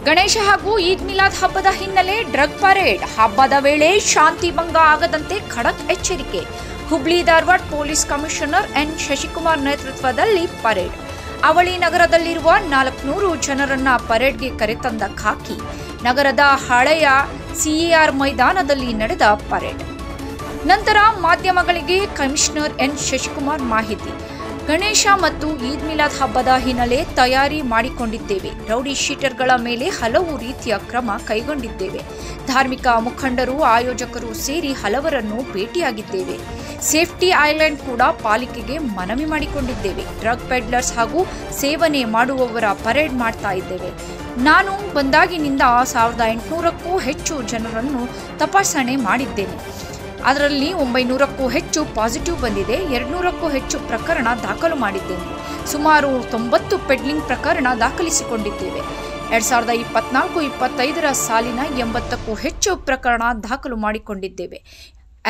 ಗಣೇಶ ಹಾಗೂ ಈದ್ ಮಿಲಾದ್ ಹಬ್ಬದ ಹಿನ್ನೆಲೆ ಡ್ರಗ್ ಪರೇಡ್. ಹಬ್ಬದ ವೇಳೆ ಶಾಂತಿ ಭಂಗ ಆಗದಂತೆ ಖಡಕ್ ಎಚ್ಚರಿಕೆ. Hubli Dharwad police commissioner N Shashikumar ನೇತೃತ್ವದಲ್ಲಿ ಪರೇಡ್. ಅವಳಿ ನಗರದಲ್ಲಿರುವ 400 ಜನರನ್ನ ಪರೇಡ್ಗೆ ಕರೆತಂದ ಖಾಕಿ. ನಗರದ ಹಳೆಯ ಸಿಇಆರ್ ಮೈದಾನದಲ್ಲಿ ನಡೆದ ಪರೇಡ್ ನಂತರ ಮಾಧ್ಯಮಗಳಿಗೆ ಕಮಿಷನರ್ ಎನ್ ಶಶಿಕುಮಾರ್ ಮಾಹಿತಿ. ಗಣೇಶ ಮತ್ತು ಈದ್ ಮಿಲಾದ್ ಹಬ್ಬದ ಹಿನ್ನೆಲೆ ತಯಾರಿ ಮಾಡಿಕೊಂಡಿದ್ದೇವೆ. ರೌಡಿ ಶೀಟರ್ಗಳ ಮೇಲೆ ಹಲವು ರೀತಿಯ ಕ್ರಮ ಕೈಗೊಂಡಿದ್ದೇವೆ. ಧಾರ್ಮಿಕ ಮುಖಂಡರು, ಆಯೋಜಕರು ಸೇರಿ ಹಲವರನ್ನು ಭೇಟಿಯಾಗಿದ್ದೇವೆ. ಸೇಫ್ಟಿ ಐಲ್ಯಾಂಡ್ ಕೂಡ ಪಾಲಿಕೆಗೆ ಮನವಿ ಮಾಡಿಕೊಂಡಿದ್ದೇವೆ. ಡ್ರಗ್ ಪೆಡ್ಲರ್ಸ್ ಹಾಗೂ ಸೇವನೆ ಮಾಡುವವರ ಪರೇಡ್ ಮಾಡ್ತಾ ಇದ್ದೇವೆ. ನಾನು ಬಂದಾಗಿನಿಂದ 1800ಕ್ಕೂ ಹೆಚ್ಚು ಜನರನ್ನು ತಪಾಸಣೆ ಮಾಡಿದ್ದೇನೆ. ಅದರಲ್ಲಿ 900ಕ್ಕೂ ಹೆಚ್ಚು ಪಾಸಿಟಿವ್ ಬಂದಿದೆ. 200ಕ್ಕೂ ಹೆಚ್ಚು ಪ್ರಕರಣ ದಾಖಲು ಮಾಡಿದ್ದೇನೆ. ಸುಮಾರು 90 ಪೆಡ್ಲಿಂಗ್ ಪ್ರಕರಣ ದಾಖಲಿಸಿಕೊಂಡಿದ್ದೇವೆ. 2024-25 ಸಾಲಿನ 80ಕ್ಕೂ ಹೆಚ್ಚು ಪ್ರಕರಣ ದಾಖಲು ಮಾಡಿಕೊಂಡಿದ್ದೇವೆ.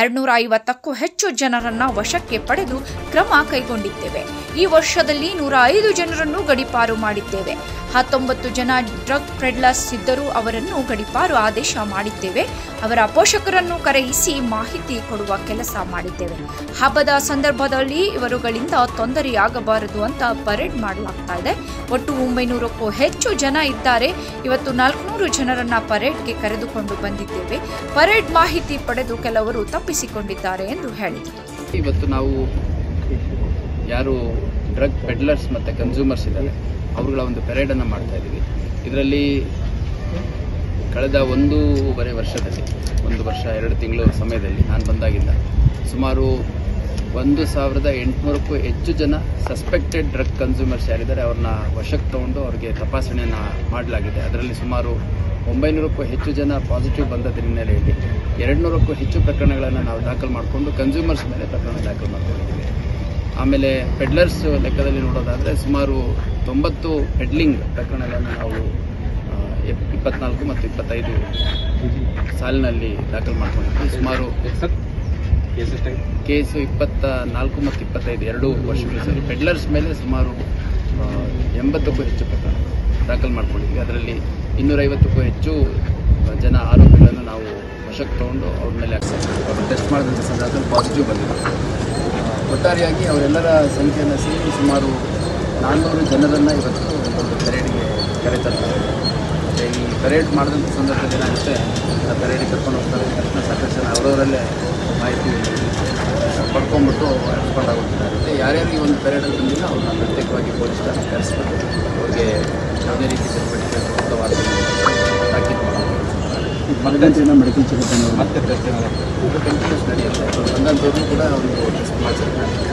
250ಕ್ಕೂ ಹೆಚ್ಚು ಜನರನ್ನು ವಶಕ್ಕೆ ಪಡೆದು ಕ್ರಮ ಕೈಗೊಂಡಿದ್ದೇವೆ. ಈ ವರ್ಷದಲ್ಲಿ 105 ಜನರನ್ನು ಗಡೀಪಾರು ಮಾಡಿದ್ದೇವೆ. 19 ಜನ ಡ್ರಗ್ ಪೆಡ್ಲರ್ಸ್ ಇದ್ದರೂ ಅವರನ್ನು ಗಡೀಪಾರು ಆದೇಶ ಮಾಡಿದ್ದೇವೆ. ಅವರ ಪೋಷಕರನ್ನು ಕರೆಯಿಸಿ ಮಾಹಿತಿ ಕೊಡುವ ಕೆಲಸ ಮಾಡಿದ್ದೇವೆ. ಹಬ್ಬದ ಸಂದರ್ಭದಲ್ಲಿ ಇವರುಗಳಿಂದ ತೊಂದರೆಯಾಗಬಾರದು ಅಂತ ಪರೇಡ್ ಮಾಡಲಾಗ್ತಾ ಇದೆ. ಒಟ್ಟು 900ಕ್ಕೂ ಹೆಚ್ಚು ಜನ ಇದ್ದಾರೆ. ಇವತ್ತು 400 ಜನರನ್ನ ಪರೇಡ್ಗೆ ಕರೆದುಕೊಂಡು ಬಂದಿದ್ದೇವೆ. ಪರೇಡ್ ಮಾಹಿತಿ ಪಡೆದು ಕೆಲವರು ತಪ್ಪಿಸಿಕೊಂಡಿದ್ದಾರೆ ಎಂದು ಹೇಳಿದರು. ಇವತ್ತು ನಾವು ಯಾರು ಡ್ರಗ್ ಪೆಡ್ಲರ್ಸ್ ಮತ್ತು ಕನ್ಸ್ಯೂಮರ್ಸ್ ಇದ್ದಾರೆ ಅವರುಗಳ ಒಂದು ಪೆರೇಡನ್ನು ಮಾಡ್ತಾ ಇದ್ದೀವಿ. ಇದರಲ್ಲಿ ಕಳೆದ 1.5 ವರ್ಷದಲ್ಲಿ 1 ವರ್ಷ 2 ತಿಂಗಳು ಸಮಯದಲ್ಲಿ ನಾನು ಬಂದಾಗಿಂದ ಸುಮಾರು 1800ಕ್ಕೂ ಹೆಚ್ಚು ಜನ ಸಸ್ಪೆಕ್ಟೆಡ್ ಡ್ರಗ್ ಕನ್ಸ್ಯೂಮರ್ಸ್ ಯಾರಿದ್ದಾರೆ ಅವ್ರನ್ನ ವಶಕ್ಕೆ ತಗೊಂಡು ಅವ್ರಿಗೆ ತಪಾಸಣೆಯನ್ನು ಮಾಡಲಾಗಿದೆ. ಅದರಲ್ಲಿ ಸುಮಾರು 900ಕ್ಕೂ ಹೆಚ್ಚು ಜನ ಪಾಸಿಟಿವ್ ಬಂದದ ಹಿನ್ನೆಲೆಯಲ್ಲಿ 200ಕ್ಕೂ ಹೆಚ್ಚು ಪ್ರಕರಣಗಳನ್ನು ನಾವು ದಾಖಲು ಮಾಡಿಕೊಂಡು ಕನ್ಸ್ಯೂಮರ್ಸ್ ಮೇಲೆ ಪ್ರಕರಣ ದಾಖಲು ಮಾಡ್ಕೊಂಡಿದ್ದೀವಿ. ಆಮೇಲೆ ಪೆಡ್ಲರ್ಸ್ ಲೆಕ್ಕದಲ್ಲಿ ನೋಡೋದಾದರೆ ಸುಮಾರು 90 ಪೆಡ್ಲಿಂಗ್ ಪ್ರಕರಣಗಳನ್ನು ನಾವು 24 ಮತ್ತು 25 ಸಾಲಿನಲ್ಲಿ ದಾಖಲು ಮಾಡ್ಕೊಂಡಿದ್ವಿ. ಸುಮಾರು ಕೇಸು 24 ಮತ್ತು 25 2 ವರ್ಷಗಳ ಸರಿ ಪೆಡ್ಲರ್ಸ್ ಮೇಲೆ ಸುಮಾರು 80ಕ್ಕೂ ಹೆಚ್ಚು ಪ್ರಕರಣ ದಾಖಲು ಮಾಡ್ಕೊಂಡಿದ್ವಿ. ಅದರಲ್ಲಿ 250ಕ್ಕೂ ಹೆಚ್ಚು ಜನ ಆರೋಪಿಗಳನ್ನು ನಾವು ವಶಕ್ಕೆ ತಗೊಂಡು ಅವ್ರ ಮೇಲೆ ಅವರು ಟೆಸ್ಟ್ ಮಾಡಿದಂಥ ಸಂದರ್ಭದಲ್ಲಿ ಪಾಸಿಟಿವ್ ಬಂದಿದೆ. ಒಟ್ಟಾರೆಯಾಗಿ ಅವರೆಲ್ಲರ ಸಂಖ್ಯೆಯನ್ನು ಸೇರಿ ಸುಮಾರು 400 ಜನರನ್ನು ಇವತ್ತು ಒಂದು ಪೆರೇಡ್ಗೆ ಕರೆತರ್ತಾರೆ. ಮತ್ತು ಈ ಪೆರೇಡ್ ಮಾಡಿದಂಥ ಸಂದರ್ಭದಲ್ಲಿ ಏನಾಗುತ್ತೆ, ಆ ಪೆರೇಡಿಗೆ ಕರ್ಕೊಂಡು ಹೋಗ್ತಾರೆ. ತಕ್ಷಣ ಸಾಕಷ್ಟು ಜನ ಅವರವರಲ್ಲೇ ಮಾಹಿತಿ ಪಡ್ಕೊಂಡ್ಬಿಟ್ಟು ಎಕ್ಸ್ಪರ್ಟ್ ಆಗೋಗ್ತಿದ್ದಾರೆ. ಯಾರ್ಯಾರು ಈ ಒಂದು ಪೆರೇಡಲ್ಲಿ ಬಂದಿಲ್ಲ ಅವ್ರನ್ನ ಪ್ರತ್ಯೇಕವಾಗಿ ಪೊಲೀಸ್ ಠಾಣೆ ಕರೆಸ್ಬಿಟ್ಟು ಅವ್ರಿಗೆ ಯಾವುದೇ ರೀತಿ ಚಟುವಟಿಕೆ ಸೂಕ್ತವಾದ ತಾಕೀತು ಮೆಡಿಕಲ್ ಚೆಕಪ್ ಮತ್ತೆ ಟೆಸ್ಟ್ ಕಂಟಿನ್ಯೂಸ್ ನಡೆಯುತ್ತೆ. ಬಂದಂಥವ್ರು ಕೂಡ ಅವ್ರಿಗೆ ಟೆಸ್ಟ್ ಮಾಡಿಸ್ತಾರೆ.